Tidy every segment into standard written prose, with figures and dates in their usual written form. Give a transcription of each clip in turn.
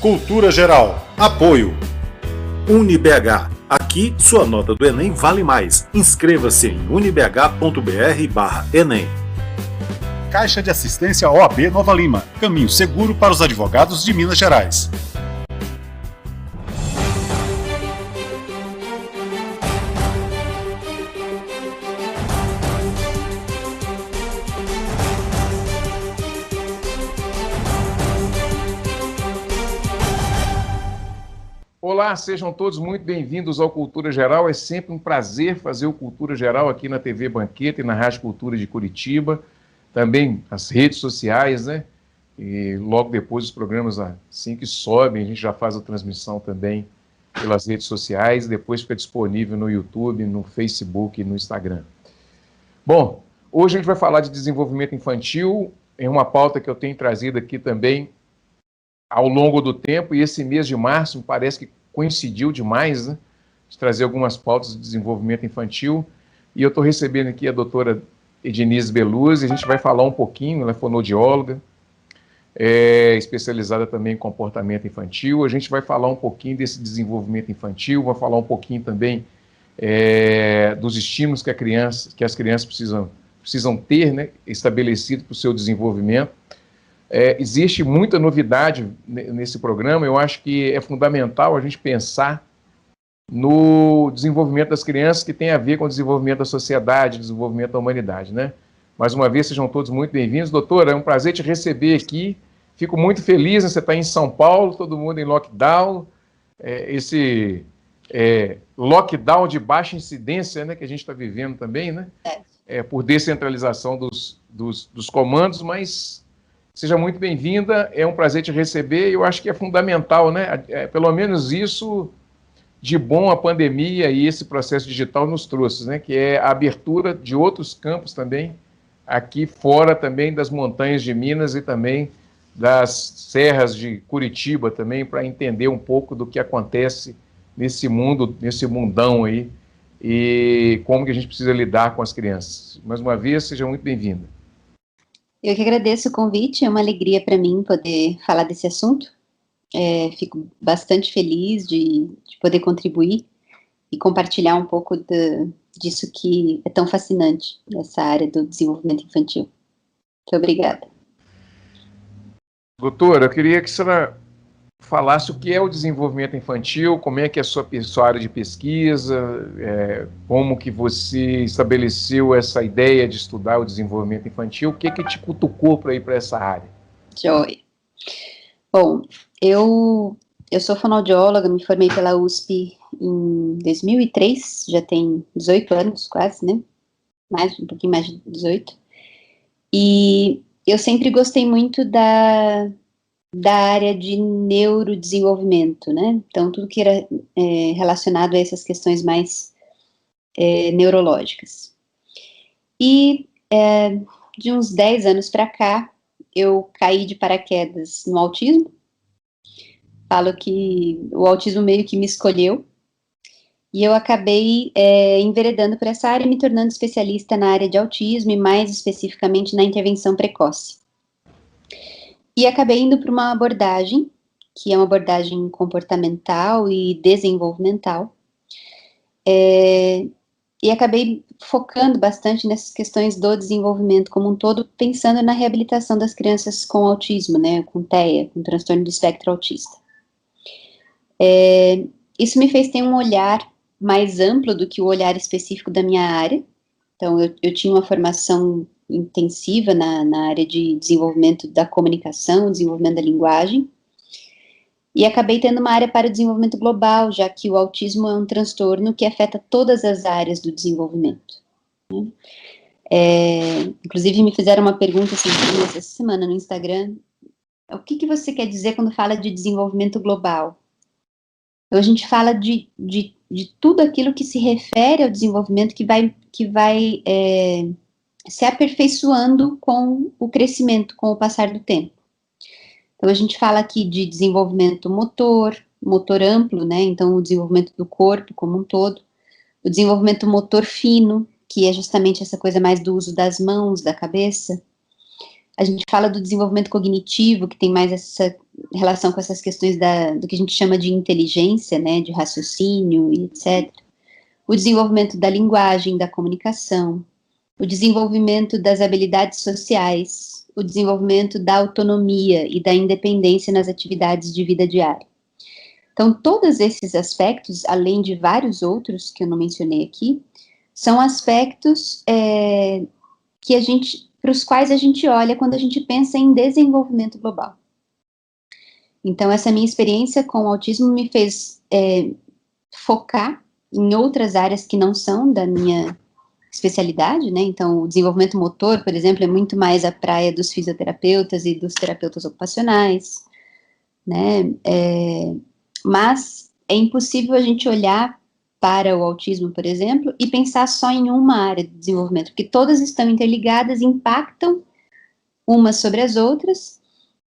Cultura Geral. Apoio. UniBH. Aqui, sua nota do Enem vale mais. Inscreva-se em unibh.br/Enem. Caixa de Assistência OAB Nova Lima. Caminho seguro para os advogados de Minas Gerais. Olá, sejam todos muito bem-vindos ao Cultura Geral. É sempre um prazer fazer o Cultura Geral aqui na TV Banqueta e na Rádio Cultura de Curitiba. Também as redes sociais, né? E logo depois os programas, assim que sobem, a gente já faz a transmissão também pelas redes sociais. E depois fica disponível no YouTube, no Facebook e no Instagram. Bom, hoje a gente vai falar de desenvolvimento infantil. É uma pauta que eu tenho trazido aqui também ao longo do tempo, e esse mês de março parece que coincidiu demais, né, de trazer algumas pautas de desenvolvimento infantil, e eu estou recebendo aqui a doutora Edinize Beluzzi. A gente vai falar um pouquinho, ela é fonoaudióloga, especializada também em comportamento infantil. A gente vai falar um pouquinho desse desenvolvimento infantil, vai falar um pouquinho também dos estímulos que as crianças precisam ter, né, estabelecido para o seu desenvolvimento. Existe muita novidade nesse programa. Eu acho que é fundamental a gente pensar no desenvolvimento das crianças, que tem a ver com o desenvolvimento da sociedade, desenvolvimento da humanidade, né? Mais uma vez, sejam todos muito bem-vindos. Doutora, é um prazer te receber aqui. Fico muito feliz, né? Você está em São Paulo, todo mundo em lockdown. Esse lockdown de baixa incidência, né, que a gente está vivendo também, né? Por descentralização dos comandos, mas seja muito bem-vinda, é um prazer te receber. Eu acho que é fundamental, né? Pelo menos isso de bom a pandemia e esse processo digital nos trouxe, né? Que é a abertura de outros campos também, aqui fora também das montanhas de Minas e também das serras de Curitiba também, para entender um pouco do que acontece nesse mundo, nesse mundão aí, e como que a gente precisa lidar com as crianças. Mais uma vez, seja muito bem-vinda. Eu que agradeço o convite, é uma alegria para mim poder falar desse assunto. Fico bastante feliz de poder contribuir e compartilhar um pouco disso que é tão fascinante, nessa área do desenvolvimento infantil. Muito obrigada. Doutora, eu queria que a senhora falasse o que é o desenvolvimento infantil, como é que é a sua área de pesquisa, como que você estabeleceu essa ideia de estudar o desenvolvimento infantil, o que te cutucou para ir para essa área? Joia. Bom, eu sou fonoaudióloga, me formei pela USP em 2003, já tem 18 anos quase, né? Um pouquinho mais de 18. E eu sempre gostei muito da área de neurodesenvolvimento, né? Então, tudo que era relacionado a essas questões mais neurológicas. E de uns 10 anos para cá, eu caí de paraquedas no autismo. Falo que o autismo meio que me escolheu, e eu acabei enveredando por essa área, me tornando especialista na área de autismo e mais especificamente na intervenção precoce. E acabei indo para uma abordagem, que é uma abordagem comportamental e desenvolvimental, e acabei focando bastante nessas questões do desenvolvimento como um todo, pensando na reabilitação das crianças com autismo, né, com TEA, com transtorno do espectro autista. Isso me fez ter um olhar mais amplo do que o olhar específico da minha área. Então, eu tinha uma formação intensiva na área de desenvolvimento da comunicação, desenvolvimento da linguagem, e acabei tendo uma área para o desenvolvimento global, já que o autismo é um transtorno que afeta todas as áreas do desenvolvimento, né? Inclusive, me fizeram uma pergunta assim, essa semana no Instagram: o que você quer dizer quando fala de desenvolvimento global? Então, a gente fala de tudo aquilo que se refere ao desenvolvimento que vai se aperfeiçoando com o crescimento, com o passar do tempo. Então, a gente fala aqui de desenvolvimento motor amplo, né? Então, o desenvolvimento do corpo como um todo, o desenvolvimento motor fino, que é justamente essa coisa mais do uso das mãos, da cabeça. A gente fala do desenvolvimento cognitivo, que tem mais relação com essas questões do que a gente chama de inteligência, né, de raciocínio e etc. O desenvolvimento da linguagem, da comunicação, o desenvolvimento das habilidades sociais, o desenvolvimento da autonomia e da independência nas atividades de vida diária. Então, todos esses aspectos, além de vários outros que eu não mencionei aqui, são aspectos para os quais a gente olha quando a gente pensa em desenvolvimento global. Então, essa minha experiência com o autismo me fez focar em outras áreas que não são da minha especialidade, né? Então, o desenvolvimento motor, por exemplo, é muito mais a praia dos fisioterapeutas e dos terapeutas ocupacionais, né? Mas é impossível a gente olhar para o autismo, por exemplo, e pensar só em uma área de desenvolvimento, porque todas estão interligadas, impactam umas sobre as outras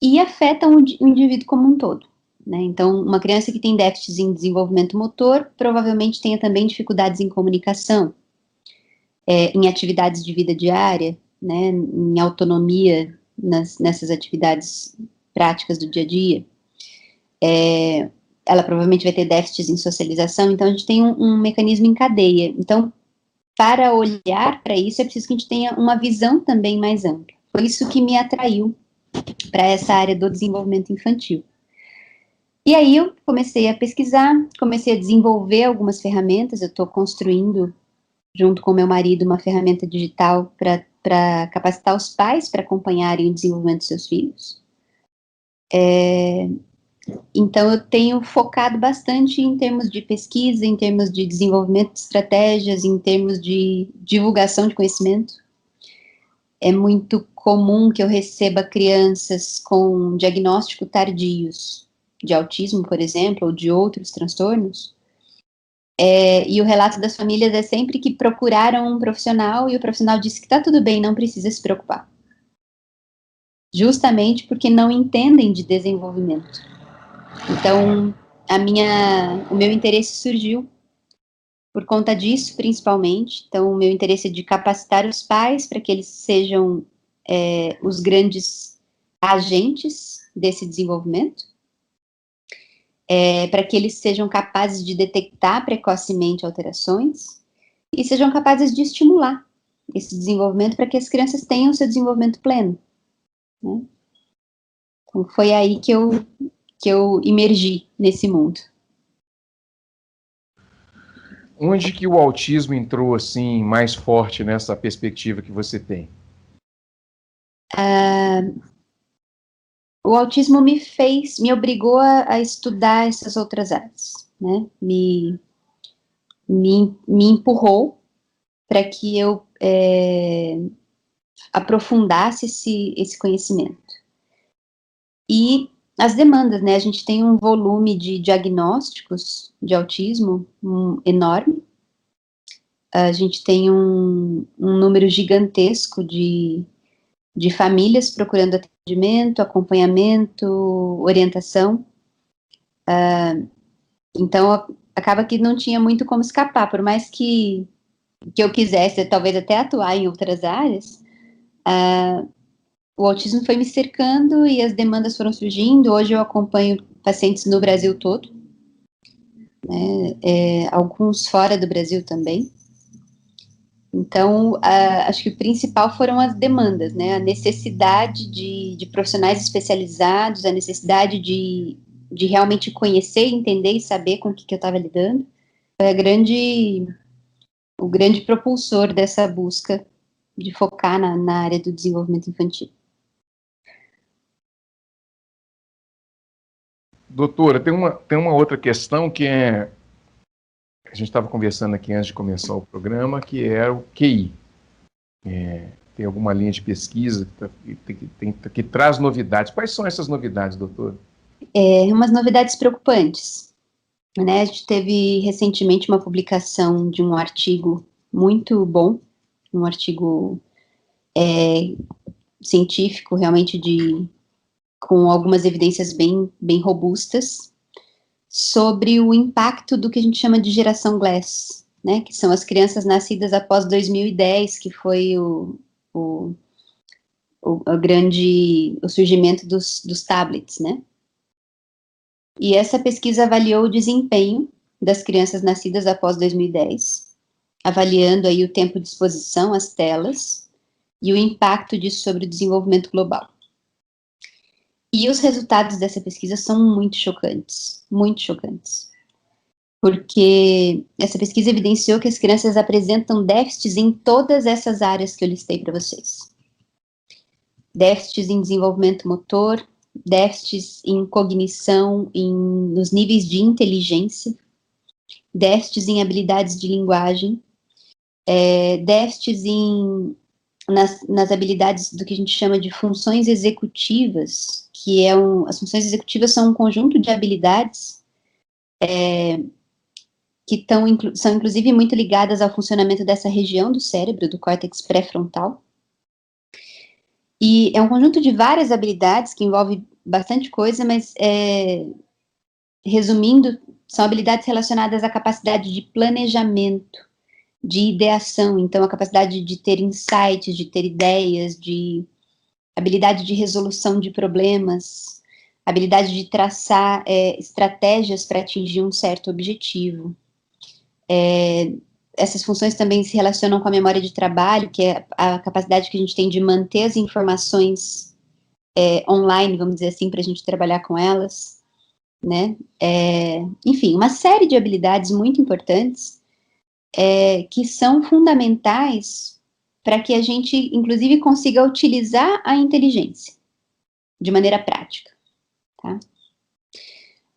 e afetam o indivíduo como um todo, né? Então, uma criança que tem déficits em desenvolvimento motor, provavelmente tenha também dificuldades em comunicação, em atividades de vida diária, né, em autonomia nessas atividades práticas do dia a dia. Ela provavelmente vai ter déficits em socialização, então a gente tem um mecanismo em cadeia. Então, para olhar para isso, é preciso que a gente tenha uma visão também mais ampla. Foi isso que me atraiu para essa área do desenvolvimento infantil. E aí eu comecei a pesquisar, comecei a desenvolver algumas ferramentas, eu estou construindo, junto com meu marido, uma ferramenta digital para capacitar os pais para acompanharem o desenvolvimento dos seus filhos. Então, eu tenho focado bastante em termos de pesquisa, em termos de desenvolvimento de estratégias, em termos de divulgação de conhecimento. É muito comum que eu receba crianças com diagnóstico tardios de autismo, por exemplo, ou de outros transtornos. E o relato das famílias é sempre que procuraram um profissional e o profissional disse que está tudo bem, não precisa se preocupar. Justamente porque não entendem de desenvolvimento. Então, o meu interesse surgiu por conta disso, principalmente. Então, o meu interesse é de capacitar os pais para que eles sejam os grandes agentes desse desenvolvimento, para que eles sejam capazes de detectar precocemente alterações e sejam capazes de estimular esse desenvolvimento para que as crianças tenham seu desenvolvimento pleno, né? Então, foi aí que eu imergi nesse mundo. Onde que o autismo entrou, assim, mais forte nessa perspectiva que você tem? O autismo me obrigou a estudar essas outras áreas, né? Me empurrou para que eu aprofundasse esse conhecimento. E as demandas, né? A gente tem um volume de diagnósticos de autismo enorme. A gente tem um número gigantesco de famílias procurando atendimento, acompanhamento, orientação. Então, acaba que não tinha muito como escapar, por mais que eu quisesse, talvez até atuar em outras áreas, o autismo foi me cercando e as demandas foram surgindo. Hoje eu acompanho pacientes no Brasil todo, né, alguns fora do Brasil também. Então, acho que o principal foram as demandas, né, a necessidade de profissionais especializados, a necessidade de realmente conhecer, entender e saber com o que eu estava lidando. Foi o grande propulsor dessa busca de focar na área do desenvolvimento infantil. Doutora, tem uma outra questão que a gente estava conversando aqui antes de começar o programa, que é o QI. Tem alguma linha de pesquisa que traz novidades. Quais são essas novidades, doutora? Umas novidades preocupantes, né? A gente teve recentemente uma publicação de um artigo muito bom, um artigo científico, realmente com algumas evidências bem robustas, sobre o impacto do que a gente chama de geração Glass, né, que são as crianças nascidas após 2010, que foi o surgimento dos tablets, né. E essa pesquisa avaliou o desempenho das crianças nascidas após 2010, avaliando aí o tempo de exposição às telas e o impacto disso sobre o desenvolvimento global. E os resultados dessa pesquisa são muito chocantes, porque essa pesquisa evidenciou que as crianças apresentam déficits em todas essas áreas que eu listei para vocês. Déficits em desenvolvimento motor, déficits em cognição, nos níveis de inteligência, déficits em habilidades de linguagem, déficits nas habilidades do que a gente chama de funções executivas, que as funções executivas são um conjunto de habilidades que são inclusive muito ligadas ao funcionamento dessa região do cérebro, do córtex pré-frontal. E é um conjunto de várias habilidades que envolve bastante coisa, mas resumindo, são habilidades relacionadas à capacidade de planejamento, de ideação, então a capacidade de ter insights, de ter ideias, de habilidade de resolução de problemas, habilidade de traçar estratégias para atingir um certo objetivo. Essas funções também se relacionam com a memória de trabalho, que é a capacidade que a gente tem de manter as informações online, vamos dizer assim, para a gente trabalhar com elas, né? Enfim, uma série de habilidades muito importantes que são fundamentais para que a gente, inclusive, consiga utilizar a inteligência de maneira prática, tá?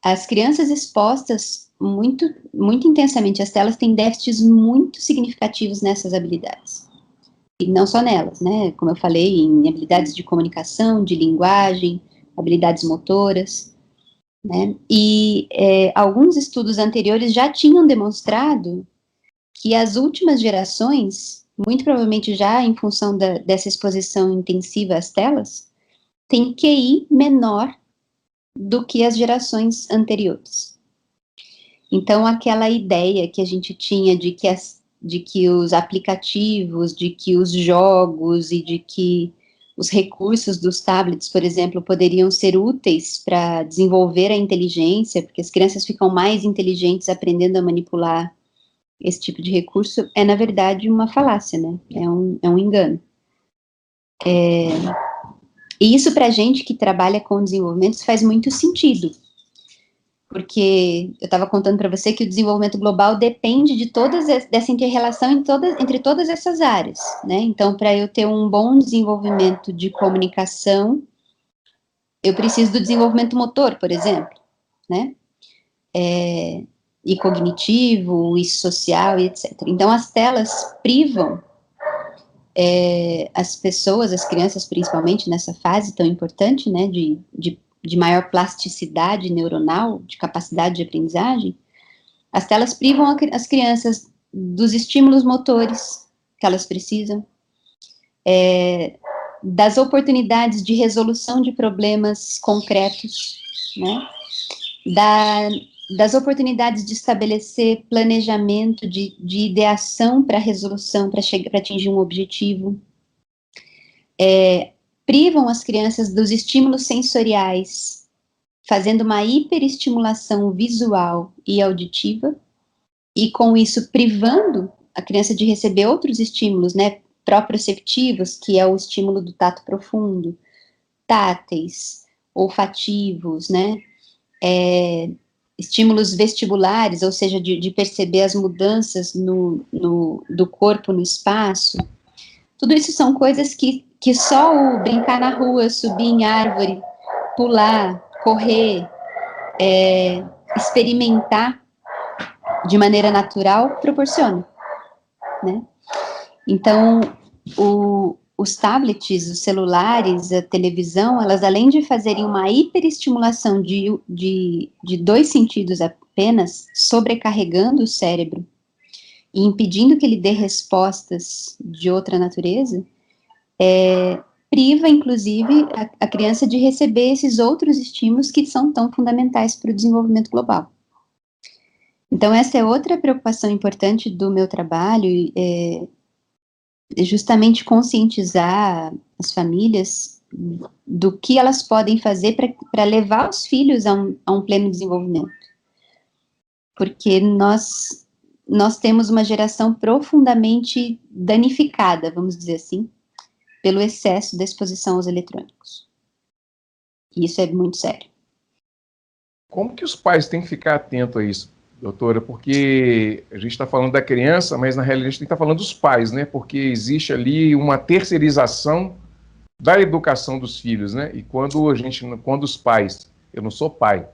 As crianças expostas muito intensamente às telas têm déficits muito significativos nessas habilidades. E não só nelas, né? Como eu falei, em habilidades de comunicação, de linguagem, habilidades motoras, né? E alguns estudos anteriores já tinham demonstrado que as últimas gerações, muito provavelmente já em função dessa exposição intensiva às telas, têm QI menor do que as gerações anteriores. Então, aquela ideia que a gente tinha de que os aplicativos, de que os jogos e de que os recursos dos tablets, por exemplo, poderiam ser úteis para desenvolver a inteligência, porque as crianças ficam mais inteligentes aprendendo a manipular esse tipo de recurso, na verdade, uma falácia, né? É um engano. E isso, para a gente que trabalha com desenvolvimento, faz muito sentido, porque eu estava contando para você que o desenvolvimento global depende de dessa inter-relação entre todas essas áreas, né? Então, para eu ter um bom desenvolvimento de comunicação, eu preciso do desenvolvimento motor, por exemplo, né? E cognitivo, e social, e etc. Então, as telas privam as pessoas, as crianças principalmente, nessa fase tão importante, né, de maior plasticidade neuronal, de capacidade de aprendizagem, as telas privam as crianças dos estímulos motores que elas precisam, das oportunidades de resolução de problemas concretos, né, das oportunidades de estabelecer planejamento, de ideação para resolução, para atingir um objetivo. Privam as crianças dos estímulos sensoriais, fazendo uma hiperestimulação visual e auditiva, e com isso privando a criança de receber outros estímulos, né, proprioceptivos, que é o estímulo do tato profundo, táteis, olfativos, né, estímulos vestibulares, ou seja, de perceber as mudanças do corpo no espaço. Tudo isso são coisas que só o brincar na rua, subir em árvore, pular, correr, experimentar de maneira natural proporciona, né? Então, os tablets, os celulares, a televisão, elas além de fazerem uma hiperestimulação de dois sentidos apenas, sobrecarregando o cérebro e impedindo que ele dê respostas de outra natureza, priva, inclusive, a criança de receber esses outros estímulos que são tão fundamentais para o desenvolvimento global. Então, essa é outra preocupação importante do meu trabalho, justamente conscientizar as famílias do que elas podem fazer para levar os filhos a um pleno desenvolvimento. Porque nós temos uma geração profundamente danificada, vamos dizer assim, pelo excesso da exposição aos eletrônicos. E isso é muito sério. Como que os pais têm que ficar atentos a isso, doutora? Porque a gente está falando da criança, mas na realidade a gente está falando dos pais, né? Porque existe ali uma terceirização da educação dos filhos, né? E quando os pais, eu não sou pai,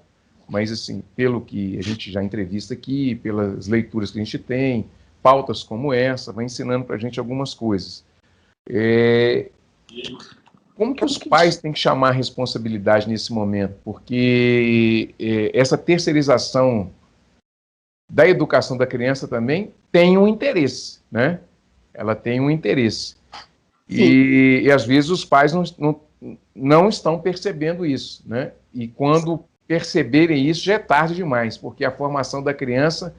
mas assim, pelo que a gente já entrevista aqui, pelas leituras que a gente tem, pautas como essa, vai ensinando para a gente algumas coisas. Como que os pais têm que chamar a responsabilidade nesse momento? Porque essa terceirização da educação da criança também tem um interesse, né? Ela tem um interesse. E às vezes os pais não estão percebendo isso, né? E quando perceberem isso, já é tarde demais, porque a formação da criança,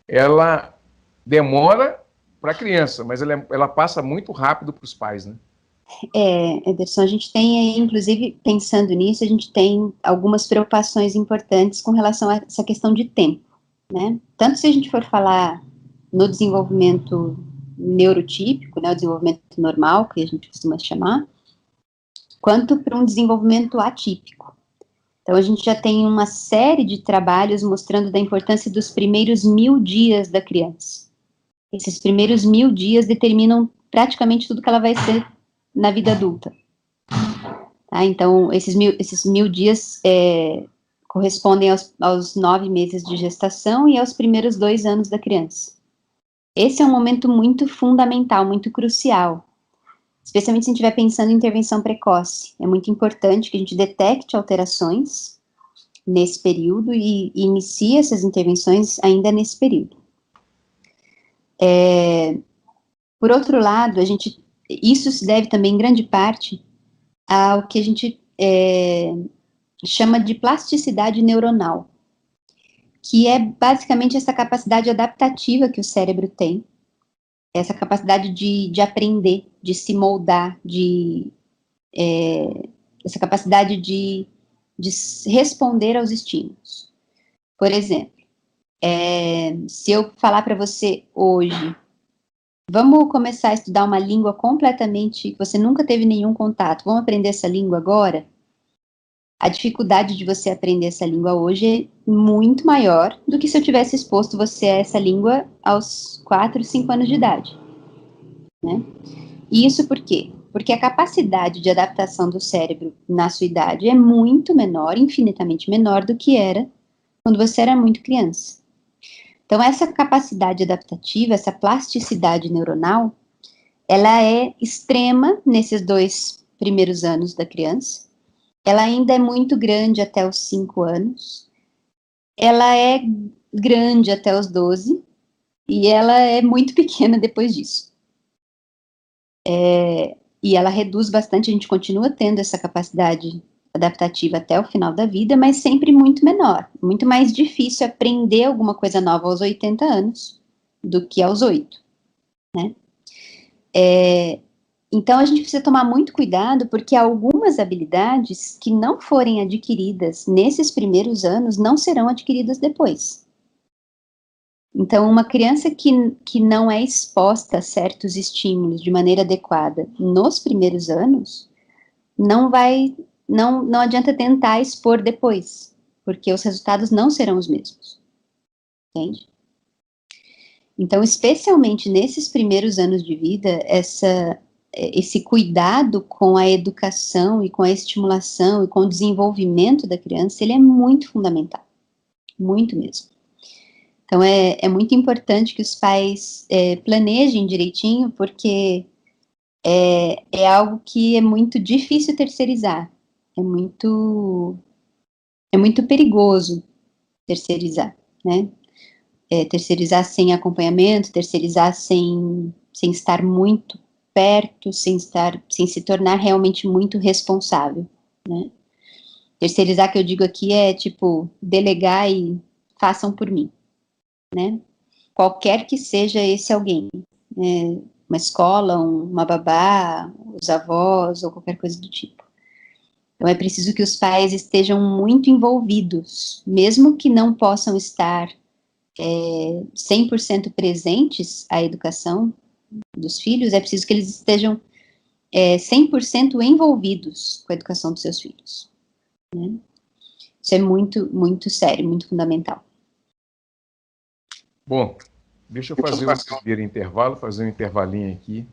ela demora para a criança, mas ela passa muito rápido para os pais, né? Ederson, a gente tem aí, inclusive, pensando nisso, a gente tem algumas preocupações importantes com relação a essa questão de tempo, né? Tanto se a gente for falar no desenvolvimento neurotípico, né, o desenvolvimento normal, que a gente costuma chamar, quanto para um desenvolvimento atípico. Então, a gente já tem uma série de trabalhos mostrando da importância dos primeiros 1000 dias da criança. Esses primeiros 1000 dias determinam praticamente tudo que ela vai ser na vida adulta. Tá? Então, esses mil dias correspondem aos 9 meses de gestação e aos primeiros 2 anos da criança. Esse é um momento muito fundamental, muito crucial, especialmente se a gente estiver pensando em intervenção precoce. É muito importante que a gente detecte alterações nesse período e inicie essas intervenções ainda nesse período. Por outro lado, isso se deve também, em grande parte, ao que a gente chama de plasticidade neuronal, que é basicamente essa capacidade adaptativa que o cérebro tem, essa capacidade de aprender, de se moldar, essa capacidade de responder aos estímulos. Por exemplo, se eu falar para você hoje, vamos começar a estudar uma língua completamente que você nunca teve nenhum contato, vamos aprender essa língua agora? A dificuldade de você aprender essa língua hoje é muito maior do que se eu tivesse exposto você a essa língua aos 4, 5 anos de idade, né? E isso por quê? Porque a capacidade de adaptação do cérebro na sua idade é muito menor, infinitamente menor do que era quando você era muito criança. Então, essa capacidade adaptativa, essa plasticidade neuronal, ela é extrema nesses 2 primeiros anos da criança. Ela ainda é muito grande até os 5 anos, ela é grande até os 12, e ela é muito pequena depois disso. E ela reduz bastante, a gente continua tendo essa capacidade adaptativa até o final da vida, mas sempre muito menor, muito mais difícil aprender alguma coisa nova aos 80 anos do que aos 8, né? Então, a gente precisa tomar muito cuidado, porque algumas habilidades que não forem adquiridas nesses primeiros anos não serão adquiridas depois. Então, uma criança que não é exposta a certos estímulos de maneira adequada nos primeiros anos, não adianta tentar expor depois, porque os resultados não serão os mesmos. Entende? Então, especialmente nesses primeiros anos de vida, esse cuidado com a educação e com a estimulação e com o desenvolvimento da criança, ele é muito fundamental, muito mesmo. Então, é muito importante que os pais planejem direitinho, porque é algo que é muito difícil terceirizar, é muito perigoso terceirizar, né? Terceirizar sem acompanhamento, terceirizar sem estar muito perto, sem se tornar realmente muito responsável, né? Terceirizar, que eu digo aqui, é tipo delegar e façam por mim, né? Qualquer que seja esse alguém, uma escola, uma babá, os avós ou qualquer coisa do tipo. Então, é preciso que os pais estejam muito envolvidos, mesmo que não possam estar 100% presentes à educação dos filhos, é preciso que eles estejam 100% envolvidos com a educação dos seus filhos, né? Isso é muito, muito sério, muito fundamental. Bom, deixa eu fazer o primeiro intervalo, fazer um intervalinho aqui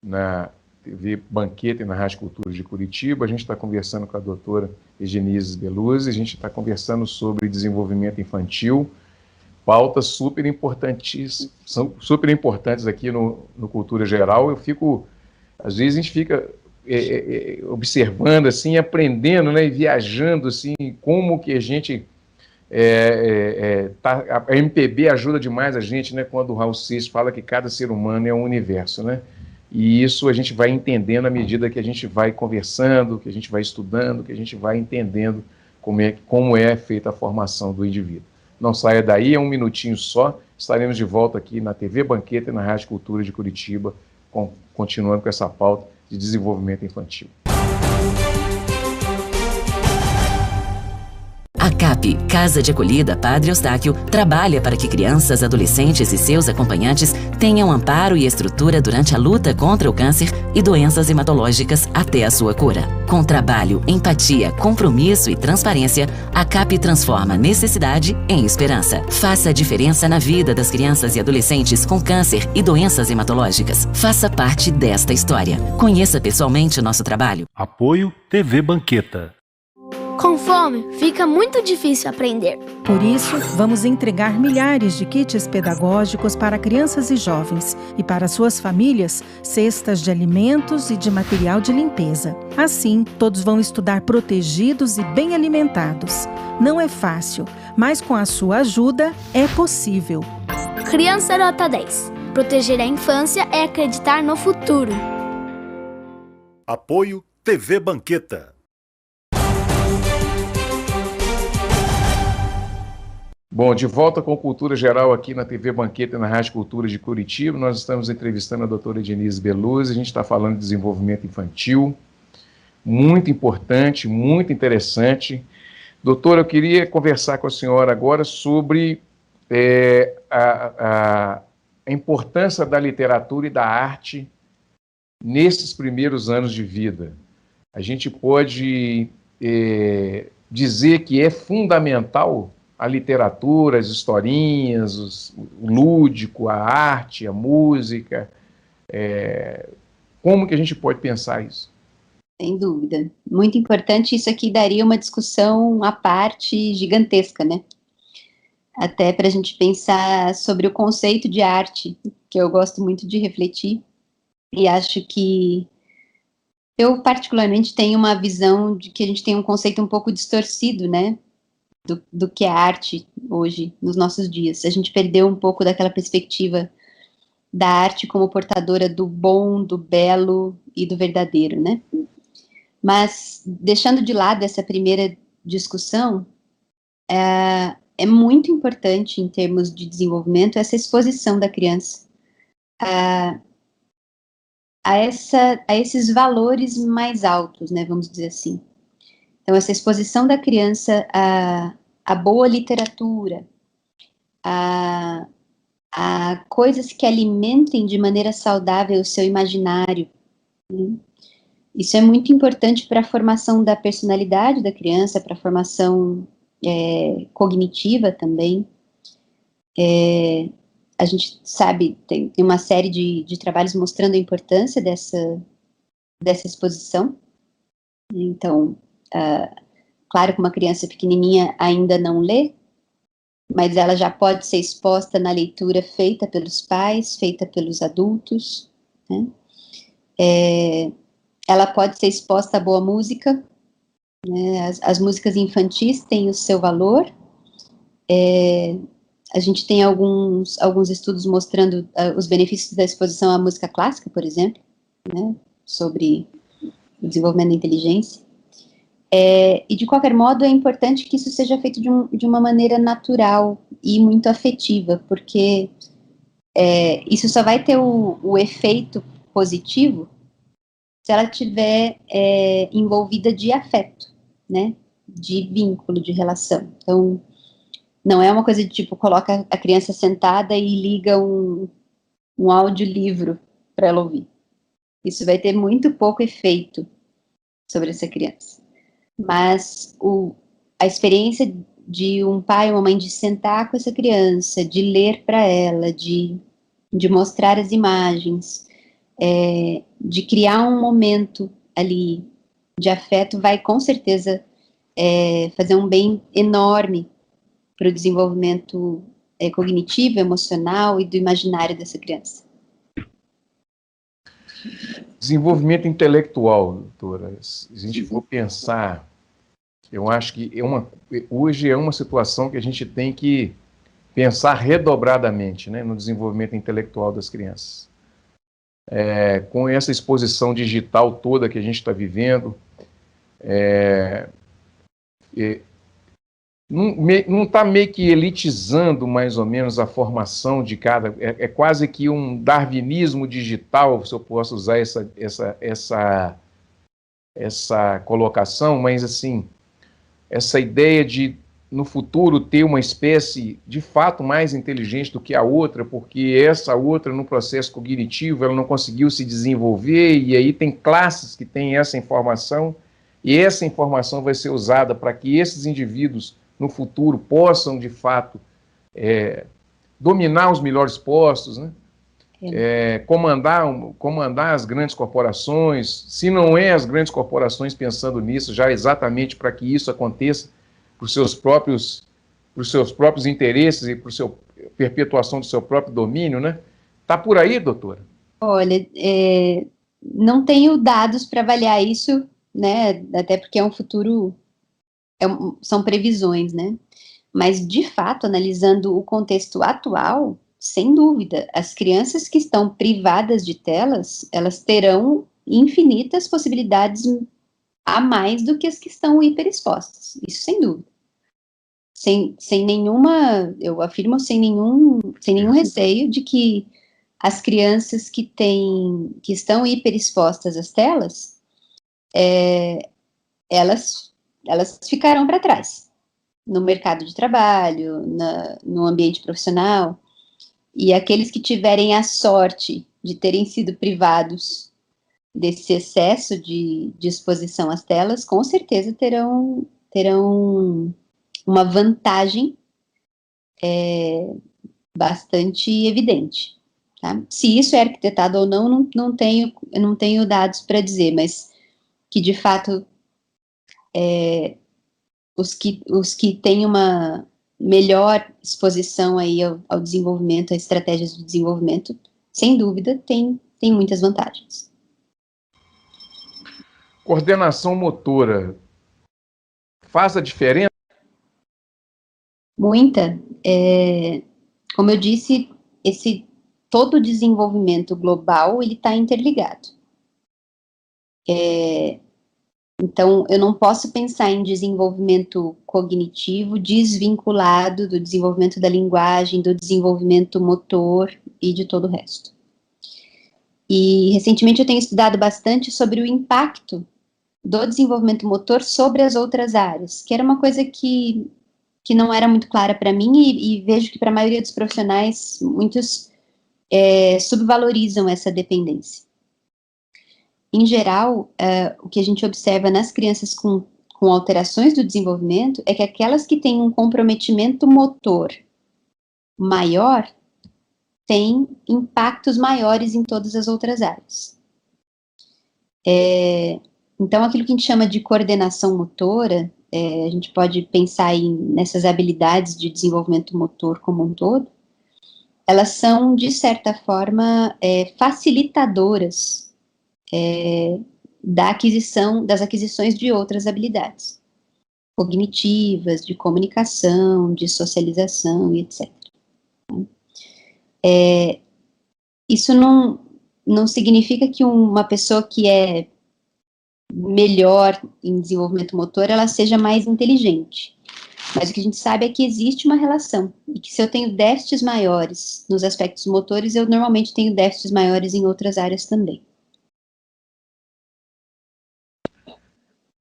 na TV Banqueta e na Rádio Cultura de Curitiba. A gente está conversando com a doutora Egenise Beluzzi, a gente está conversando sobre desenvolvimento infantil, pautas super importantes aqui no Cultura Geral. Às vezes a gente fica observando, assim, aprendendo, né, e viajando, assim, como que a gente... a MPB ajuda demais a gente, né, quando o Raul Seixas fala que cada ser humano é um universo, né? E isso a gente vai entendendo à medida que a gente vai conversando, que a gente vai estudando, que a gente vai entendendo como é feita a formação do indivíduo. Não saia daí, é um minutinho só. Estaremos de volta aqui na TV Banqueta e na Rádio Cultura de Curitiba, continuando com essa pauta de desenvolvimento infantil. A CAP, Casa de Acolhida Padre Eustáquio, trabalha para que crianças, adolescentes e seus acompanhantes tenham amparo e estrutura durante a luta contra o câncer e doenças hematológicas até a sua cura. Com trabalho, empatia, compromisso e transparência, a CAP transforma necessidade em esperança. Faça a diferença na vida das crianças e adolescentes com câncer e doenças hematológicas. Faça parte desta história. Conheça pessoalmente o nosso trabalho. Apoio TV Banqueta. Com fome, fica muito difícil aprender. Por isso, vamos entregar milhares de kits pedagógicos para crianças e jovens e para suas famílias, cestas de alimentos e de material de limpeza. Assim, todos vão estudar protegidos e bem alimentados. Não é fácil, mas com a sua ajuda é possível. Criança Nota 10. Proteger a infância é acreditar no futuro. Apoio TV Banqueta. Bom, de volta com Cultura Geral aqui na TV Banqueta e na Rádio Cultura de Curitiba. Nós estamos entrevistando a doutora Egenise Beluzzi, a gente está falando de desenvolvimento infantil, muito importante, muito interessante. Doutora, eu queria conversar com a senhora agora sobre a importância da literatura e da arte nesses primeiros anos de vida. A gente pode dizer que é fundamental a literatura, as historinhas, o lúdico, a arte, a música. Como que a gente pode pensar isso? Sem dúvida. Muito importante, isso aqui daria uma discussão à parte gigantesca, né? Até para a gente pensar sobre o conceito de arte, que eu gosto muito de refletir, e acho que eu particularmente tenho uma visão de que a gente tem um conceito um pouco distorcido, né? Do que é arte hoje, nos nossos dias. A gente perdeu um pouco daquela perspectiva da arte como portadora do bom, do belo e do verdadeiro, né? Mas, deixando de lado essa primeira discussão, é muito importante, em termos de desenvolvimento, essa exposição da criança a esses valores mais altos, né, vamos dizer assim. Então, essa exposição da criança a boa literatura, a coisas que alimentem de maneira saudável o seu imaginário, né? Isso é muito importante para a formação da personalidade da criança, para a formação cognitiva também. A gente sabe, tem uma série de trabalhos mostrando a importância dessa exposição. Então, claro que uma criança pequenininha ainda não lê, mas ela já pode ser exposta na leitura feita pelos pais, feita pelos adultos, né? Ela pode ser exposta à boa música, né? As músicas infantis têm o seu valor. A gente tem alguns estudos mostrando os benefícios da exposição à música clássica, por exemplo, né? Sobre o desenvolvimento da inteligência. E, de qualquer modo, é importante que isso seja feito de uma maneira natural e muito afetiva, porque isso só vai ter o efeito positivo se se ela tiver envolvida de afeto, né, de vínculo, de relação. Então, não é uma coisa de tipo, coloca a criança sentada e liga um audiolivro para ela ouvir. Isso vai ter muito pouco efeito sobre essa criança. Mas a experiência de um pai ou uma mãe de sentar com essa criança, de ler para ela, de mostrar as imagens, de criar um momento ali de afeto, vai com certeza fazer um bem enorme para o desenvolvimento cognitivo, emocional e do imaginário dessa criança. Desenvolvimento intelectual, doutora, se a gente for pensar, eu acho que hoje é uma situação que a gente tem que pensar redobradamente, né, no desenvolvimento intelectual das crianças. Com essa exposição digital toda que a gente está vivendo, não está meio que elitizando mais ou menos a formação de cada... É quase que um darwinismo digital, se eu posso usar essa colocação, mas assim, essa ideia de, no futuro, ter uma espécie de fato mais inteligente do que a outra, porque essa outra, no processo cognitivo, ela não conseguiu se desenvolver, e aí tem classes que têm essa informação, e essa informação vai ser usada para que esses indivíduos, no futuro, possam, de fato, dominar os melhores postos, né? Comandar as grandes corporações, se não é as grandes corporações pensando nisso, já exatamente para que isso aconteça, para os seus próprios interesses e para a perpetuação do seu próprio domínio, né? Está por aí, doutora? Olha, não tenho dados para avaliar isso, né? Até porque é um futuro, são previsões, né? Mas, de fato, analisando o contexto atual, sem dúvida, as crianças que estão privadas de telas, elas terão infinitas possibilidades a mais do que as que estão hiperexpostas, isso sem dúvida. Sem nenhuma, eu afirmo, sem nenhum receio de que as crianças que estão hiperexpostas às telas, elas ficarão para trás, no mercado de trabalho, no ambiente profissional. E aqueles que tiverem a sorte de terem sido privados desse excesso de exposição às telas, com certeza terão uma vantagem bastante evidente. Tá? Se isso é arquitetado ou não, eu não tenho dados para dizer, mas que, de fato, os que têm uma melhor exposição aí ao desenvolvimento, a estratégias de desenvolvimento, sem dúvida, tem muitas vantagens. Coordenação motora faz a diferença? Muita. Como eu disse, todo o desenvolvimento global, ele está interligado. Então, eu não posso pensar em desenvolvimento cognitivo desvinculado do desenvolvimento da linguagem, do desenvolvimento motor e de todo o resto. E, recentemente, eu tenho estudado bastante sobre o impacto do desenvolvimento motor sobre as outras áreas, que era uma coisa que não era muito clara para mim, e vejo que para a maioria dos profissionais, muitos subvalorizam essa dependência. Em geral, o que a gente observa nas crianças com alterações do desenvolvimento é que aquelas que têm um comprometimento motor maior têm impactos maiores em todas as outras áreas. Então, aquilo que a gente chama de coordenação motora, a gente pode pensar nessas habilidades de desenvolvimento motor como um todo, elas são, de certa forma, facilitadoras das aquisições de outras habilidades cognitivas, de comunicação, de socialização e etc. Isso não significa que uma pessoa que é melhor em desenvolvimento motor, ela seja mais inteligente. Mas o que a gente sabe é que existe uma relação, e que se eu tenho déficits maiores nos aspectos motores, eu normalmente tenho déficits maiores em outras áreas também.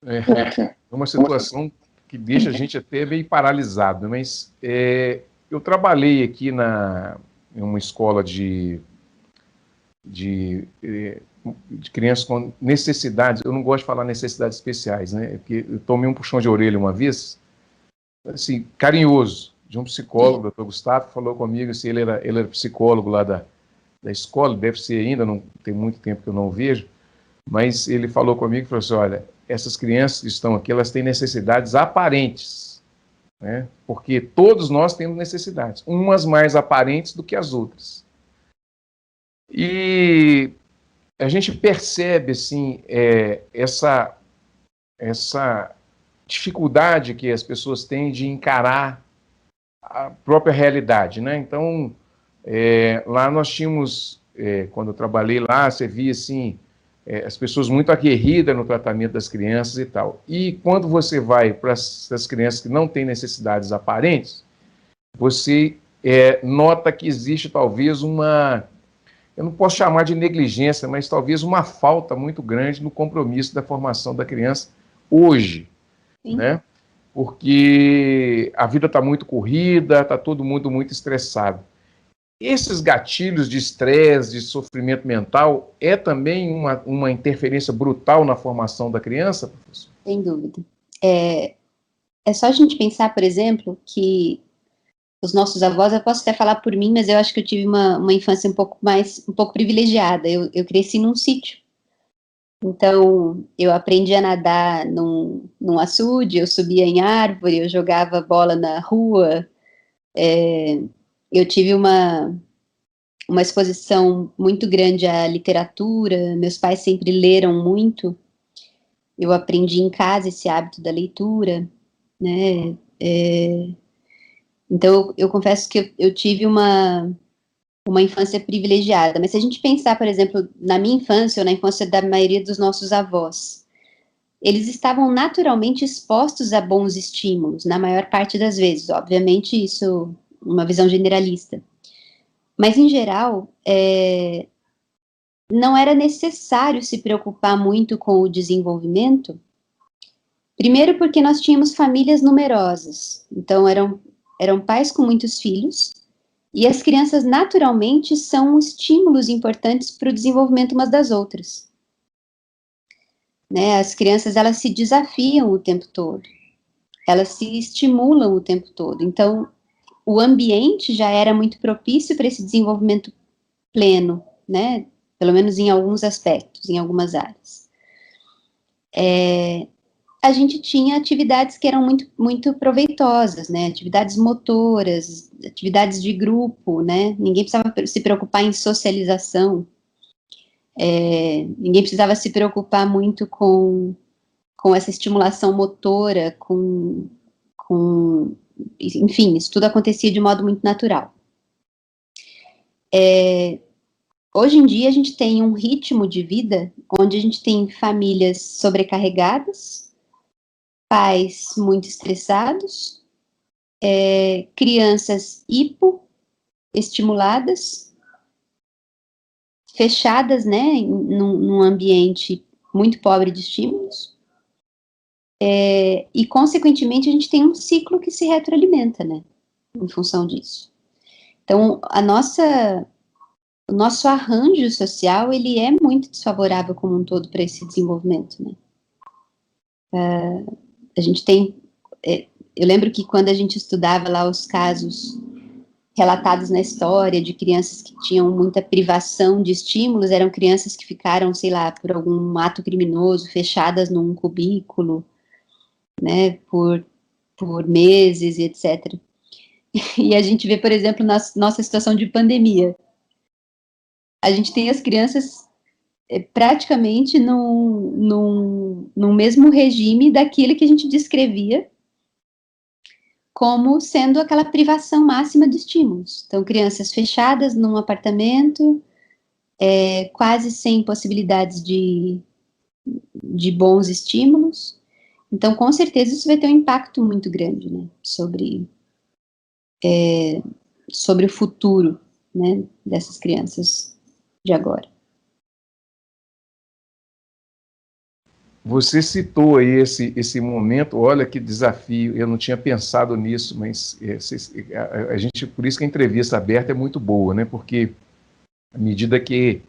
É uma situação que deixa a gente até meio paralisado, mas eu trabalhei aqui em uma escola de crianças com necessidades, eu não gosto de falar necessidades especiais, né? Porque eu tomei um puxão de orelha uma vez, assim, carinhoso, de um psicólogo, o Dr. Gustavo, falou comigo, assim, ele era psicólogo lá da escola, deve ser ainda, não tem muito tempo que eu não o vejo, mas ele falou comigo e falou assim, olha, essas crianças que estão aqui, elas têm necessidades aparentes, né? Porque todos nós temos necessidades, umas mais aparentes do que as outras. E a gente percebe, assim, essa dificuldade que as pessoas têm de encarar a própria realidade, né? Então, lá nós tínhamos, quando eu trabalhei lá, você via, assim, as pessoas muito aguerridas no tratamento das crianças e tal. E quando você vai para as crianças que não têm necessidades aparentes, você nota que existe talvez eu não posso chamar de negligência, mas talvez uma falta muito grande no compromisso da formação da criança hoje, né? Porque a vida está muito corrida, está todo mundo muito estressado. Esses gatilhos de estresse, de sofrimento mental, é também uma interferência brutal na formação da criança, professor? Sem dúvida. É só a gente pensar, por exemplo, que os nossos avós, eu posso até falar por mim, mas eu acho que eu tive uma infância um pouco privilegiada. Eu cresci num sítio. Então, eu aprendi a nadar num açude, eu subia em árvore, eu jogava bola na rua. Eu tive uma exposição muito grande à literatura, meus pais sempre leram muito, eu aprendi em casa esse hábito da leitura, né? Então, eu confesso que eu tive uma infância privilegiada, mas se a gente pensar, por exemplo, na minha infância ou na infância da maioria dos nossos avós, eles estavam naturalmente expostos a bons estímulos, na maior parte das vezes, obviamente isso uma visão generalista, mas em geral, não era necessário se preocupar muito com o desenvolvimento, primeiro porque nós tínhamos famílias numerosas, então eram pais com muitos filhos, e as crianças, naturalmente, são estímulos importantes para o desenvolvimento umas das outras. Né? As crianças, elas se desafiam o tempo todo. Elas se estimulam o tempo todo. Então, o ambiente já era muito propício para esse desenvolvimento pleno, né? Pelo menos em alguns aspectos, em algumas áreas. A gente tinha atividades que eram muito, muito proveitosas, né, atividades motoras, atividades de grupo, né, ninguém precisava se preocupar em socialização, ninguém precisava se preocupar muito com essa estimulação motora, enfim, isso tudo acontecia de modo muito natural. Hoje em dia a gente tem um ritmo de vida onde a gente tem famílias sobrecarregadas, pais muito estressados, crianças hipoestimuladas, fechadas, né, num ambiente muito pobre de estímulos, e, consequentemente, a gente tem um ciclo que se retroalimenta, né, em função disso. Então, o nosso arranjo social, ele é muito desfavorável como um todo para esse desenvolvimento, né. A gente tem, eu lembro que quando a gente estudava lá os casos relatados na história de crianças que tinham muita privação de estímulos, eram crianças que ficaram, sei lá, por algum ato criminoso, fechadas num cubículo, né, por meses e etc. E a gente vê, por exemplo, na nossa situação de pandemia, a gente tem as crianças praticamente num mesmo regime daquilo que a gente descrevia como sendo aquela privação máxima de estímulos. Então, crianças fechadas num apartamento, quase sem possibilidades de bons estímulos. Então, com certeza, isso vai ter um impacto muito grande, né, sobre o futuro, né, dessas crianças de agora. Você citou aí esse momento, olha que desafio, eu não tinha pensado nisso, mas a gente, por isso que a entrevista aberta é muito boa, né? Porque à medida que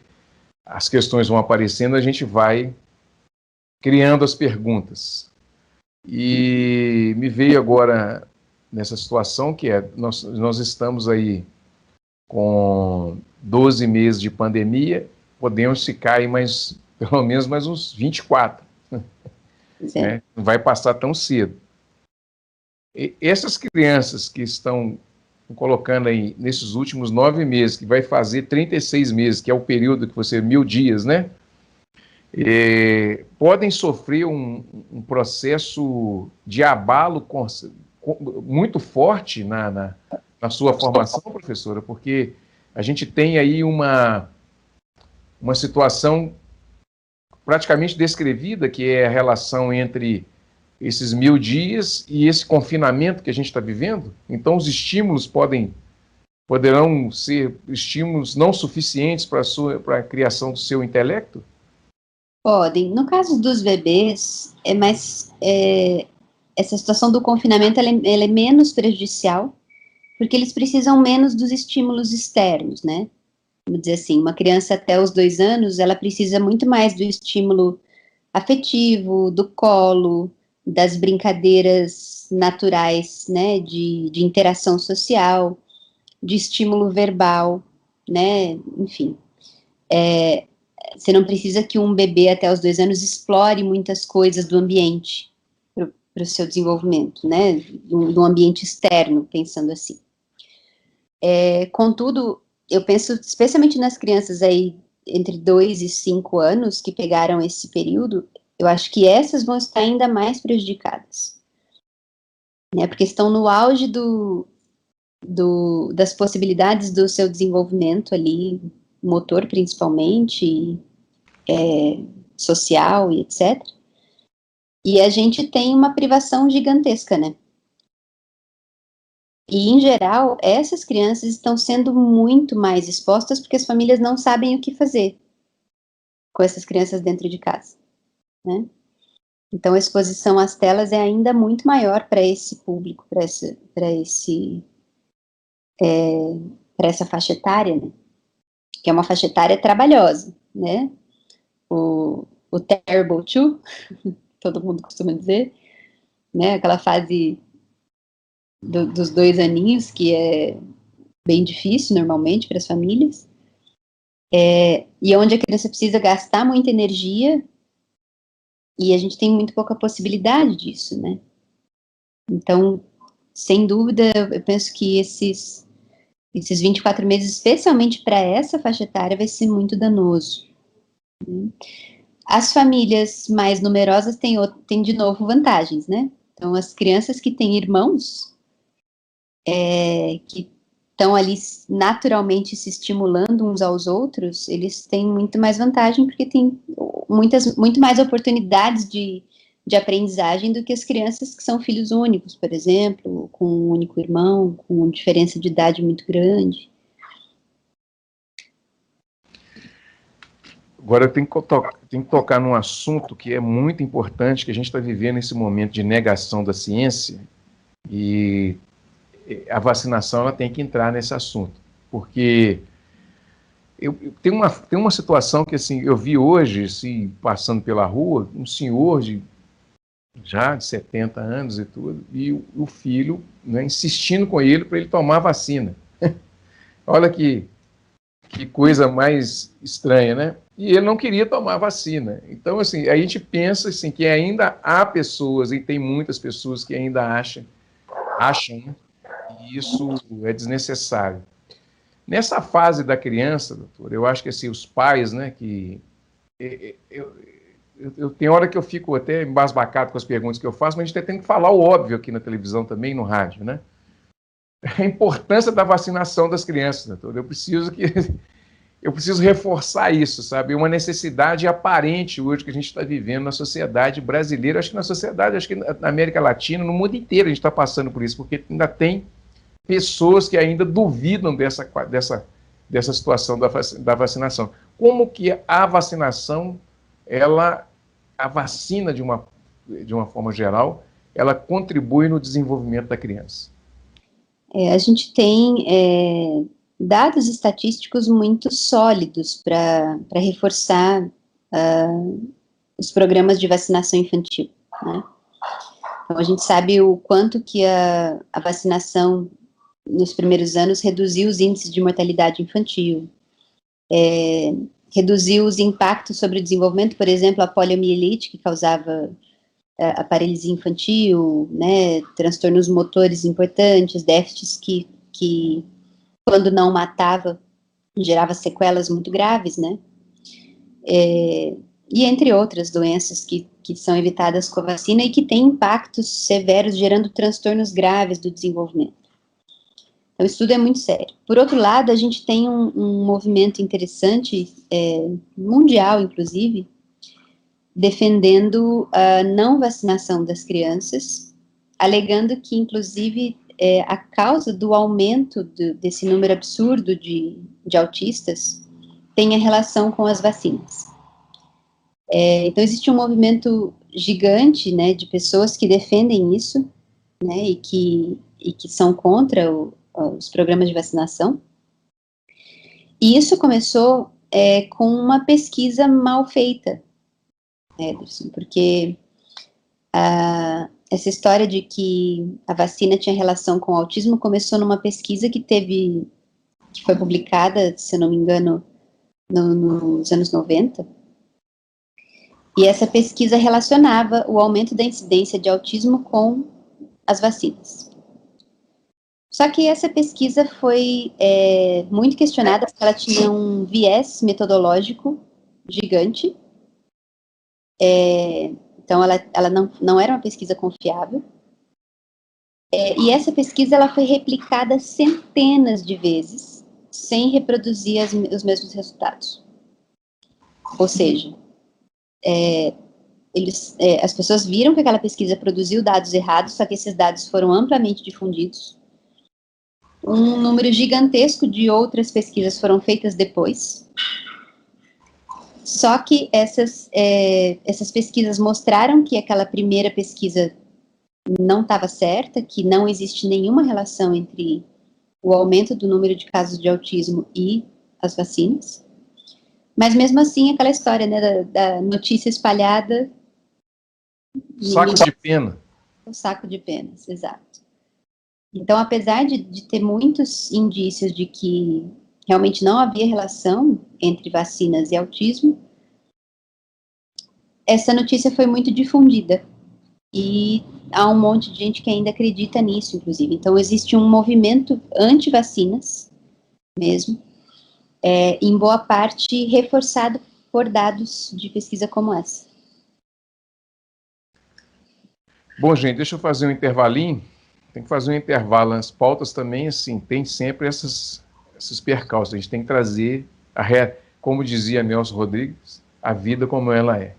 as questões vão aparecendo, a gente vai criando as perguntas. E me veio agora nessa situação que nós estamos aí com 12 meses de pandemia, podemos ficar aí pelo menos mais uns 24. Né? Não vai passar tão cedo. E essas crianças que estão colocando aí nesses últimos 9 meses, que vai fazer 36 meses, que é o período que você, 1000 dias, né? Podem sofrer um processo de abalo muito forte na sua formação, professora, porque a gente tem aí uma situação praticamente descrevida, que é a relação entre esses 1000 dias e esse confinamento que a gente está vivendo. Então, os estímulos poderão ser estímulos não suficientes para a criação do seu intelecto? Podem. No caso dos bebês, essa situação do confinamento ela é menos prejudicial, porque eles precisam menos dos estímulos externos, né? Vamos dizer assim, uma criança até os 2 anos, ela precisa muito mais do estímulo afetivo, do colo, das brincadeiras naturais, né, de interação social, de estímulo verbal, né, enfim. Você não precisa que um bebê até os 2 anos explore muitas coisas do ambiente para o seu desenvolvimento, né, do ambiente externo, pensando assim. Contudo, eu penso especialmente nas crianças aí entre 2 e 5 anos que pegaram esse período, eu acho que essas vão estar ainda mais prejudicadas, né, porque estão no auge das possibilidades do seu desenvolvimento ali, motor principalmente, social e etc. E a gente tem uma privação gigantesca, né? E, em geral, essas crianças estão sendo muito mais expostas porque as famílias não sabem o que fazer com essas crianças dentro de casa, né? Então, a exposição às telas é ainda muito maior para esse público, para essa faixa etária, né? Que é uma faixa etária trabalhosa, né? O terrible two, todo mundo costuma dizer, né? Aquela fase dos 2 aninhos, que é bem difícil, normalmente, para as famílias, e onde a criança precisa gastar muita energia, e a gente tem muito pouca possibilidade disso, né? Então, sem dúvida, eu penso que esses 24 meses, especialmente para essa faixa etária, vai ser muito danoso. As famílias mais numerosas têm de novo vantagens, né? Então, as crianças que têm irmãos, que estão ali naturalmente se estimulando uns aos outros, eles têm muito mais vantagem, porque tem muito mais oportunidades de aprendizagem do que as crianças que são filhos únicos, por exemplo, com um único irmão, com diferença de idade muito grande. Agora, eu tenho que tocar num assunto que é muito importante, que a gente está vivendo esse momento de negação da ciência, e a vacinação ela tem que entrar nesse assunto, porque tem uma situação que, assim, eu vi hoje, assim, passando pela rua, um senhor já de 70 anos e tudo, e o filho, né, insistindo com ele para ele tomar a vacina. Olha que coisa mais estranha, né? E ele não queria tomar a vacina. Então, assim, a gente pensa assim, que ainda há pessoas, e tem muitas pessoas que ainda acham que isso é desnecessário. Nessa fase da criança, doutor, eu acho que assim, os pais, né, que... Eu tenho hora que eu fico até embasbacado com as perguntas que eu faço, mas a gente tem que falar o óbvio aqui na televisão também, no rádio, né? A importância da vacinação das crianças, doutor. Eu preciso reforçar isso, sabe? Uma necessidade aparente hoje que a gente está vivendo na sociedade brasileira, acho que na América Latina, no mundo inteiro a gente está passando por isso, porque ainda tem pessoas que ainda duvidam dessa situação da vacinação. Como que a vacinação, ela a vacina, de uma forma geral, ela contribui no desenvolvimento da criança? A gente tem dados estatísticos muito sólidos para reforçar os programas de vacinação infantil, né? Então, a gente sabe o quanto que a vacinação nos primeiros anos reduziu os índices de mortalidade infantil, reduziu os impactos sobre o desenvolvimento, por exemplo, a poliomielite, que causava a paralisia infantil, né, transtornos motores importantes, déficits que quando não matava, gerava sequelas muito graves, né, e entre outras doenças que são evitadas com a vacina e que têm impactos severos, gerando transtornos graves do desenvolvimento. Então, o estudo é muito sério. Por outro lado, a gente tem um movimento interessante, mundial, inclusive, defendendo a não vacinação das crianças, alegando que, inclusive, a causa do aumento desse número absurdo de autistas tem a relação com as vacinas. Então, existe um movimento gigante, né, de pessoas que defendem isso, né, e que são contra os programas de vacinação. E isso começou com uma pesquisa mal feita, Ederson, porque essa história de que a vacina tinha relação com o autismo começou numa pesquisa que foi publicada, se eu não me engano, nos anos 90, e essa pesquisa relacionava o aumento da incidência de autismo com as vacinas. Só que essa pesquisa foi muito questionada porque ela tinha um viés metodológico gigante. Então, ela não era uma pesquisa confiável. E essa pesquisa ela foi replicada centenas de vezes, sem reproduzir os mesmos resultados. Ou seja, as pessoas viram que aquela pesquisa produziu dados errados, só que esses dados foram amplamente difundidos. Um número gigantesco de outras pesquisas foram feitas depois. Só que essas pesquisas mostraram que aquela primeira pesquisa não estava certa, que não existe nenhuma relação entre o aumento do número de casos de autismo e as vacinas. Mas mesmo assim, aquela história, né, da notícia espalhada... Saco de pena. Um saco de penas, exato. Então, apesar de ter muitos indícios de que realmente não havia relação entre vacinas e autismo, essa notícia foi muito difundida. E há um monte de gente que ainda acredita nisso, inclusive. Então, existe um movimento anti-vacinas, mesmo, em boa parte reforçado por dados de pesquisa como essa. Bom, gente, deixa eu fazer um intervalinho. Tem que fazer um intervalo nas pautas também, assim, tem sempre esses percalços. A gente tem que trazer, como dizia Nelson Rodrigues, a vida como ela é.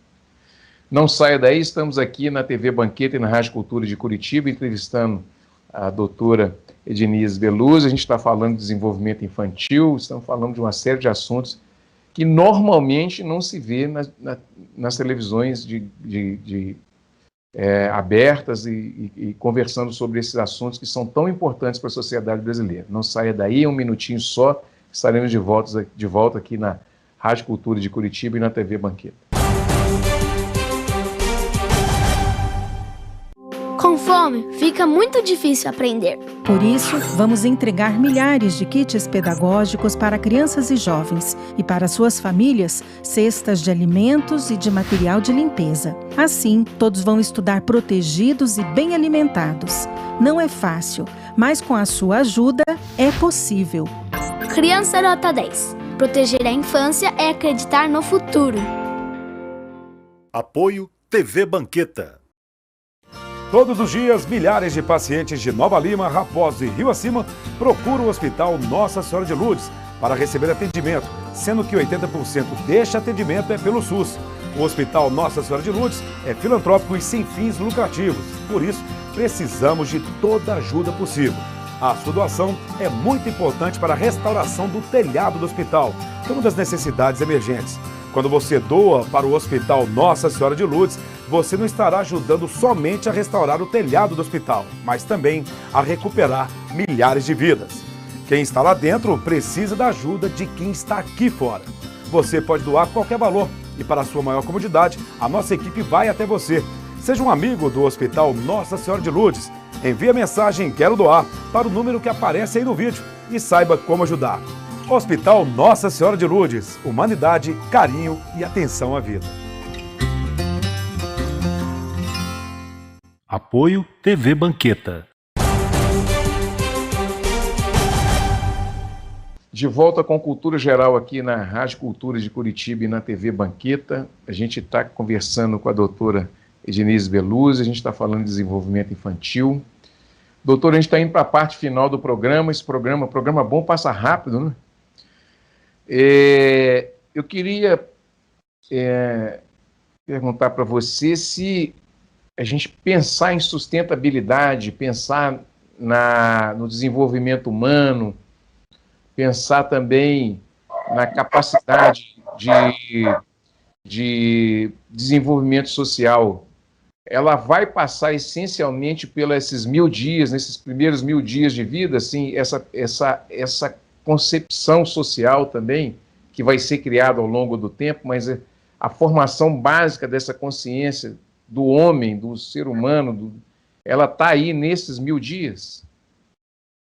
Não saia daí, estamos aqui na TV Banqueta e na Rádio Cultura de Curitiba, entrevistando a doutora Edinize Veloso. A gente está falando de desenvolvimento infantil, estamos falando de uma série de assuntos que normalmente não se vê nas televisões abertas e conversando sobre esses assuntos que são tão importantes para a sociedade brasileira. Não saia daí, um minutinho só, estaremos de volta aqui na Rádio Cultura de Curitiba e na TV Banqueta. Com fome, fica muito difícil aprender. Por isso, vamos entregar milhares de kits pedagógicos para crianças e jovens e para suas famílias, cestas de alimentos e de material de limpeza. Assim, todos vão estudar protegidos e bem alimentados. Não é fácil, mas com a sua ajuda é possível. Criança Nota 10. Proteger a infância é acreditar no futuro. Apoio TV Banqueta. Todos os dias, milhares de pacientes de Nova Lima, Raposo e Rio Acima procuram o Hospital Nossa Senhora de Lourdes para receber atendimento, sendo que 80% deste atendimento é pelo SUS. O Hospital Nossa Senhora de Lourdes é filantrópico e sem fins lucrativos, por isso precisamos de toda a ajuda possível. A sua doação é muito importante para a restauração do telhado do hospital, que é uma das necessidades emergentes. Quando você doa para o Hospital Nossa Senhora de Lourdes, você não estará ajudando somente a restaurar o telhado do hospital, mas também a recuperar milhares de vidas. Quem está lá dentro precisa da ajuda de quem está aqui fora. Você pode doar qualquer valor e, para a sua maior comodidade, a nossa equipe vai até você. Seja um amigo do Hospital Nossa Senhora de Lourdes. Envie a mensagem "Quero doar" para o número que aparece aí no vídeo e saiba como ajudar. Hospital Nossa Senhora de Lourdes. Humanidade, carinho e atenção à vida. Apoio TV Banqueta. De volta com Cultura Geral aqui na Rádio Cultura de Curitiba e na TV Banqueta. A gente está conversando com a doutora Ednise Beluzzi, a gente está falando de desenvolvimento infantil. Doutora, a gente está indo para a parte final do programa. Esse programa bom, passa rápido, né? Eu queria perguntar para você se a gente pensar em sustentabilidade, pensar no desenvolvimento humano, pensar também na capacidade de desenvolvimento social, ela vai passar essencialmente pelos esses 1000 dias, nesses primeiros 1000 dias de vida, assim, essa concepção social também, que vai ser criada ao longo do tempo, mas a formação básica dessa consciência do homem, do ser humano, ela está aí nesses 1000 dias?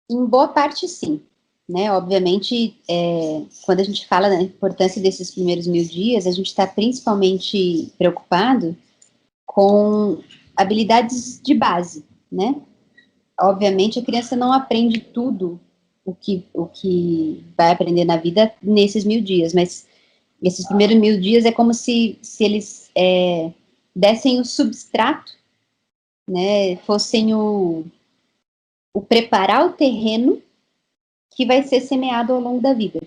Em boa parte, sim. Né, obviamente, quando a gente fala da importância desses primeiros 1000 dias, a gente está principalmente preocupado com habilidades de base, né? Obviamente, a criança não aprende tudo o que vai aprender na vida nesses 1000 dias, mas esses primeiros 1000 dias é como se eles dessem o substrato, né? Fossem o preparar o terreno que vai ser semeado ao longo da vida.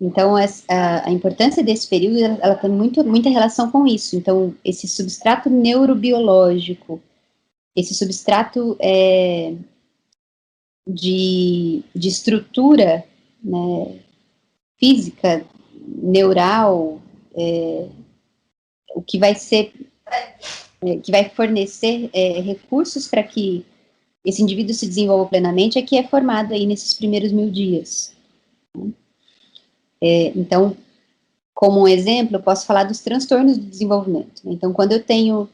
Então, a importância desse período, ela tem muita relação com isso. Então, esse substrato neurobiológico, esse substrato de estrutura, né, física, neural, o que vai ser, que vai fornecer recursos para que esse indivíduo se desenvolva plenamente, é que é formado aí nesses primeiros 1000 dias. Então, como um exemplo, eu posso falar dos transtornos do desenvolvimento. Então, quando eu tenho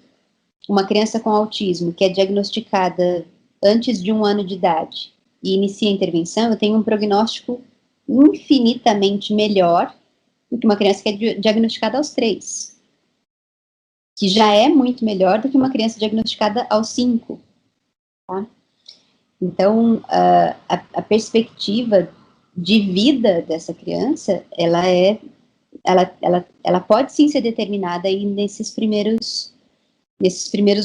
uma criança com autismo que é diagnosticada antes de 1 ano de idade e inicia a intervenção, eu tenho um prognóstico infinitamente melhor do que uma criança que é diagnosticada aos 3, que já é muito melhor do que uma criança diagnosticada aos 5, tá? Então, a perspectiva de vida dessa criança, ela pode sim ser determinada aí nesses primeiros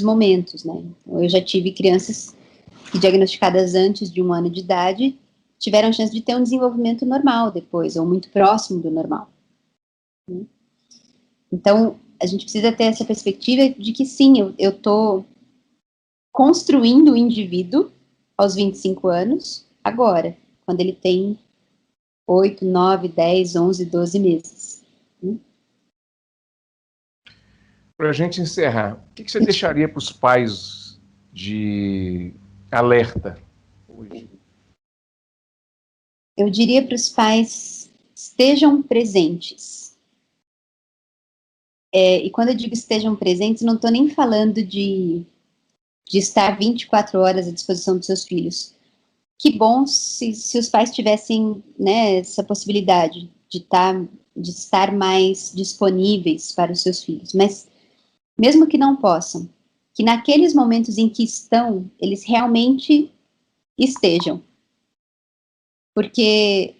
momentos, né? Eu já tive crianças que, diagnosticadas antes de 1 ano de idade, tiveram chance de ter um desenvolvimento normal depois, ou muito próximo do normal. Então, a gente precisa ter essa perspectiva de que sim, eu estou construindo o indivíduo aos 25 anos, agora, quando ele tem 8, 9, 10, 11, 12 meses. Para a gente encerrar, o que você deixaria para os pais de alerta hoje? Eu diria para os pais, estejam presentes. E quando eu digo estejam presentes, não estou nem falando de estar 24 horas à disposição dos seus filhos. Que bom se os pais tivessem, né, essa possibilidade de estar mais disponíveis para os seus filhos, mas mesmo que não possam, que naqueles momentos em que estão, eles realmente estejam. Porque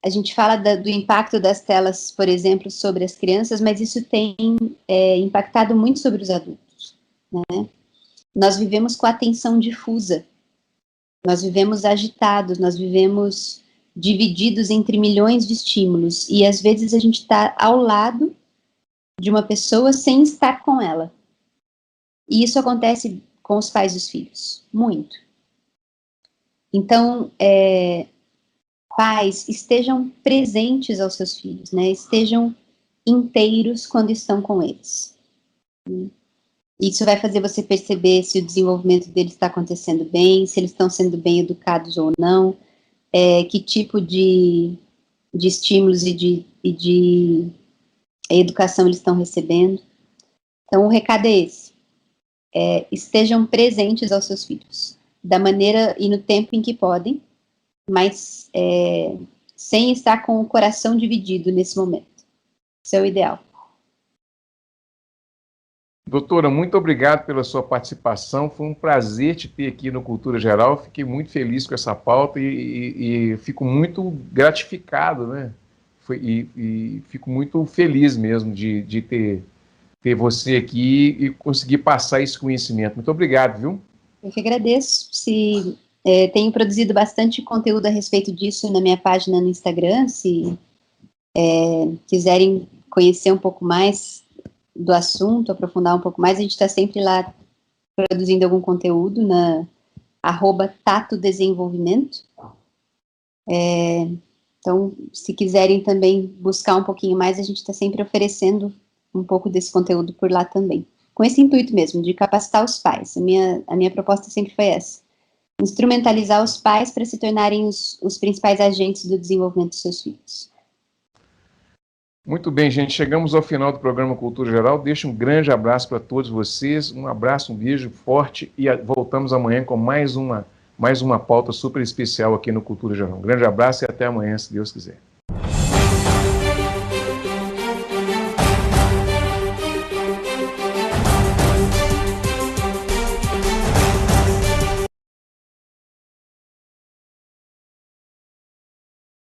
a gente fala do impacto das telas, por exemplo, sobre as crianças, mas isso tem impactado muito sobre os adultos, né? Nós vivemos com a atenção difusa, nós vivemos agitados, nós vivemos divididos entre milhões de estímulos, e às vezes a gente está ao lado de uma pessoa sem estar com ela. E isso acontece com os pais dos filhos, muito. Então, pais estejam presentes aos seus filhos, né? Estejam inteiros quando estão com eles. Isso vai fazer você perceber se o desenvolvimento deles está acontecendo bem, se eles estão sendo bem educados ou não, que tipo de estímulos e de educação eles estão recebendo. Então, o recado é esse. Estejam presentes aos seus filhos, da maneira e no tempo em que podem, mas sem estar com o coração dividido nesse momento. Isso é o ideal. Doutora, muito obrigado pela sua participação. Foi um prazer te ter aqui no Cultura Geral. Fiquei muito feliz com essa pauta e fico muito gratificado, né? E fico muito feliz mesmo de ter você aqui e conseguir passar esse conhecimento. Muito obrigado, viu? Eu que agradeço. Tenho produzido bastante conteúdo a respeito disso na minha página no Instagram. Se quiserem conhecer um pouco mais do assunto, aprofundar um pouco mais, a gente está sempre lá produzindo algum conteúdo na @tatodesenvolvimento. Então, se quiserem também buscar um pouquinho mais, a gente está sempre oferecendo um pouco desse conteúdo por lá também. Com esse intuito mesmo, de capacitar os pais. A minha proposta sempre foi essa. Instrumentalizar os pais para se tornarem os principais agentes do desenvolvimento dos seus filhos. Muito bem, gente. Chegamos ao final do programa Cultura Geral. Deixo um grande abraço para todos vocês. Um abraço, um beijo forte e voltamos amanhã com mais uma pauta super especial aqui no Cultura Geral. Um grande abraço e até amanhã, se Deus quiser.